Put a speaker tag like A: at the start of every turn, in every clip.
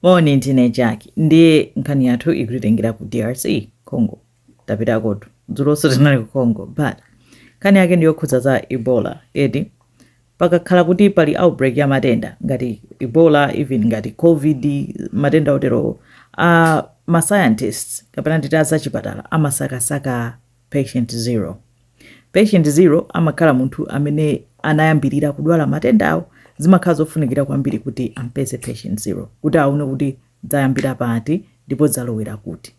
A: Moni ntine Jackie ndiye nkhani yathu ikutitengera ku DRC Congo tapitakotu dzuloso tinali ku Congo but nkhani yake ndiyokhudza za Ebola eti pakakhala kuti pali outbreak ya matenda ngati Ebola even ngati COVID matenda otero ma scientists kapena ndita za chipatala amasakasaka patient zero amakhala munthu amene anayambirira kudwala matendawo zimakhala zofunikira kwambiri kuti ampeze patient zero kuti aone kuti zayambira pati ndipo zalowera kuti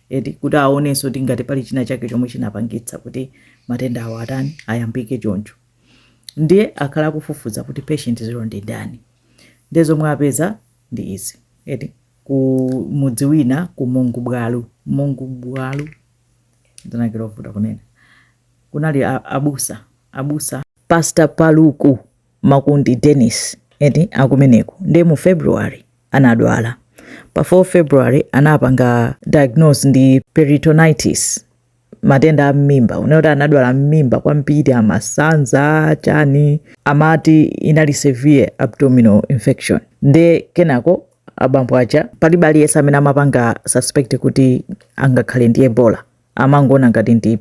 A: eti kuti aonenso kuti ngati pali china chake chomwe chinapangitsa kuti matenda awo atani ayambike choncho ndiye akhala akufufuza kuti patient zero ndi ndani ndezo mwapeza ndi izi eti ku mudzi wina ku Mongubwalu ndanakirofuta kunena kunali abusa Pastor Paluku Makundi Dennis eti akumeneko ndiye mu February anadwala pa 4 February anapanga diagnose ndi peritonitis matenda a mmimba unaona anadwala mmimba kwambiri amasanza chani amati inali severe abdominal infection nde kenako abambo aja palibali yesa amene amapanga suspect kuti angakhale ndi Ebola amangona ngati ndi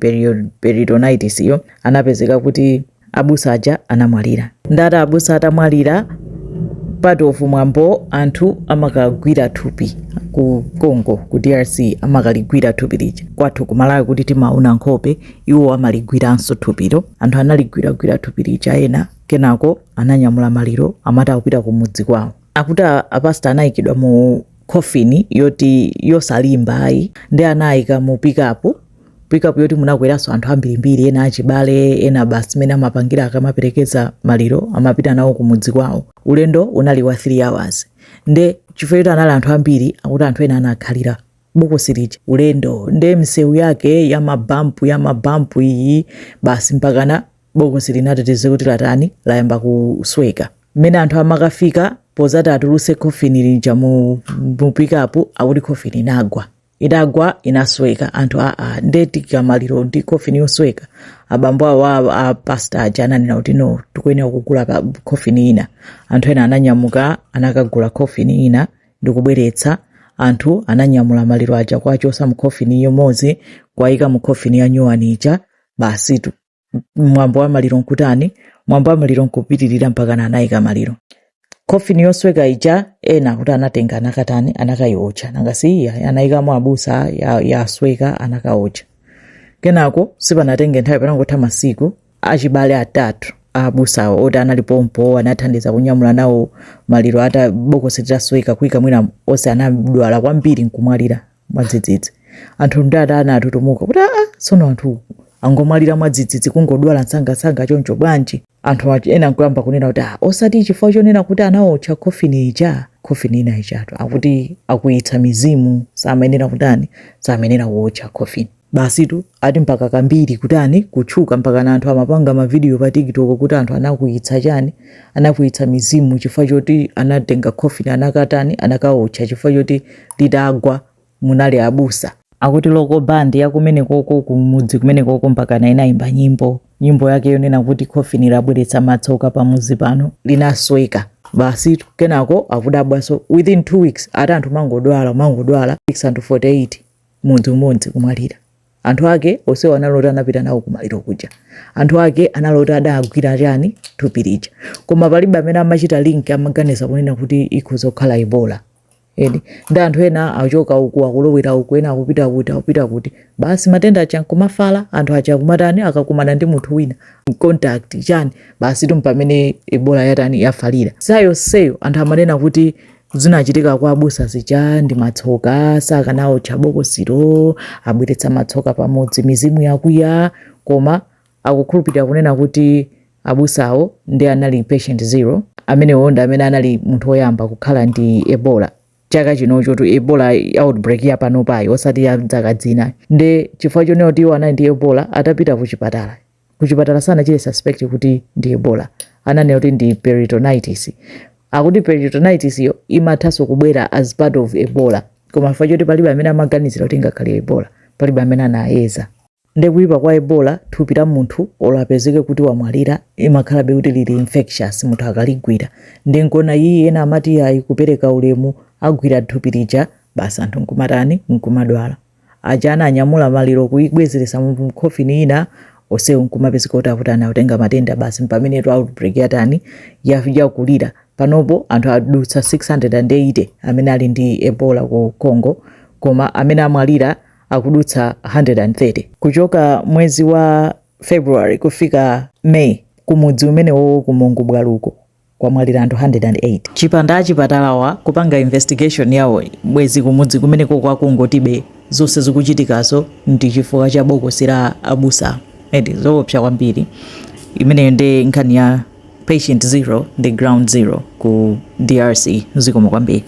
A: peritonitis iyo anapezeka kuti abusa aja anamwalira ndata abusa atamwalira part of mwambo anthu amakagwira thupi ku Congo ku DRC amakaligwira thupi lija kwathu kumalawi kuti timauna nkhope iwo amaligwiranso thupilo anthu analigwira thupi lija ena kenako ananyamula maliro amati akupita ku mudzi kwawo akuti apasta anayikidwa mu coffin yoti yosalimba ayi ndi anayika mu pickup yoti munakweranso anthu ambirimbiri ena achibale ena basi mene amapangira akamaperekeza maliro amapita nawo ku mudzi kwawo ulendo unali wa 3 hours nde chifukwa anali anthu ambiri akuti anthu ena anakhalira bokosi lija ulendo nde msewu yake ya mabampu iyi basi mpakana bokosi linateteze kuti latani layamba kusweka mmene anthu amakafika pozati atuluse coffin lija mu pickup akuti coffin idagwa inasweka anthu ndetika maliro ndi coffin yosweka abambo awo a pastor aja ananena kuti no tikuyenera kugula coffin ina anthu ena ananyamuka anakagula coffin ina ndikubweretsa anthu ananyamula maliro aja kwachosa mu coffin yomozi kwaika mu coffin ya nyuwanija basi mwambo wa maliro nkutani mwambo wa maliro nkupitirira mpaka anayika maliro coffin yosweka ija ena kuti anatenga anakatani anakayocha nangasiya anayikamo abusa yasweka anakaocha kenako sipanatenge nthawi panangotha masiku achibale atatu abusa oti analipompo anathandiza kunyamula nawo maliro ata bokosi litasweka kuika mwina onse anadwala kwambiri nkumwalira mwadzidzidzi anthu ndada anatutumuka kuti sono anthu angomwalira mwadzidzidzi kungodwala msanga choncho bwanji anthu ena nkuyamba kunena kuti osati chifukwa chonena kuti anaocha coffin ina ichatu akuti akuitsa mizimu samenera kutani samenera kuocha coffin basi ati mpaka kambiri kutani kutchuka mpaka na anthu amapanga ma video pa TikTok kuti anthu anakuitsa mizimu chifukwa choti anatenga coffin anakatani anakaocha chifukwa choti litagwa munali abusa akuti loko bandi yakumene koko kumudzi kumene koko mpaka na inaimba nyimbo yake yonena kuti coffin labweretsa matsoka pamuzi pano linasweka basi kenako akudabwaso within 2 weeks ati anthu mangodwala 648 mudzi kumwalira anthu ake onsewo analota anapita nawo kumaliro kuja anthu ake analota adagwira chani thupi lija koma palibe amene amachita link amaganiza kunena kuti ikhoza kukhala Ebola edi ndi anthu ena achoka uku akulowera uku ena akupita kuti basi matenda acha kumafala anthu acha kumatani akakumana ndi munthu wina contact chani basi pamene Ebola yatani yafalira sayo anthu amanena kuti zinachitika kwa abusa zija ndi matsoka sakanawo chabokosiro abweretsa matsoka pamodzi mizimu yakuya koma akukhulupirira kunena kuti abusawo ndi anali patient zero amene wonda amene anali munthu woyamba kukhala ndi Ebola chaka chinocho tu Ebola outbreak ya pano payi osati ya dzaka dzina nde chifukwa chonena kuti iwo anali ndi Ebola atapita kuchipatala sana chile suspect kuti ndi Ebola ananena kuti ndi peritonitis akuti peritonitis yo imathaso kubwera as part of Ebola koma chifukwa choti palibe amene amaganizira kuti ngakhale Ebola palibe amene anayeza nde kuipa kwa Ebola thupi la munthu olapezeke kuti wamwalira imakhala kuti lili infectious munthu akaligwira ndi nkona iyi ena amati ayi kupereka ulemu agwira thupi lija basi anthu nkumatani nkumadwala. Aja ananyamula maliro kuibwezeresa mu coffin ina osewu nkumapezeka kuti akutani akutenga matenda basi pamene outbreak yatani yakulira. Panopo anthu adutsa 680 amene ali ndi Ebola ku Congo, koma amene amwalira akudutsa 130. Kuchoka mwezi wa February kufika May kumudzi umenewo kumungu bwaluko kwamwalira anthu 108. Chipanda achipatalawa kupanga investigation yawo mwezi kumudzi kumeneko kwa kungotibe zonse zikuchitikaso ndi chifukwa cha bokosi la abusa. Zoopsa kwambiri. Imene ndi nkhani ya patient 0 ndi ground 0 ku DRC. Zikomo kwambiri.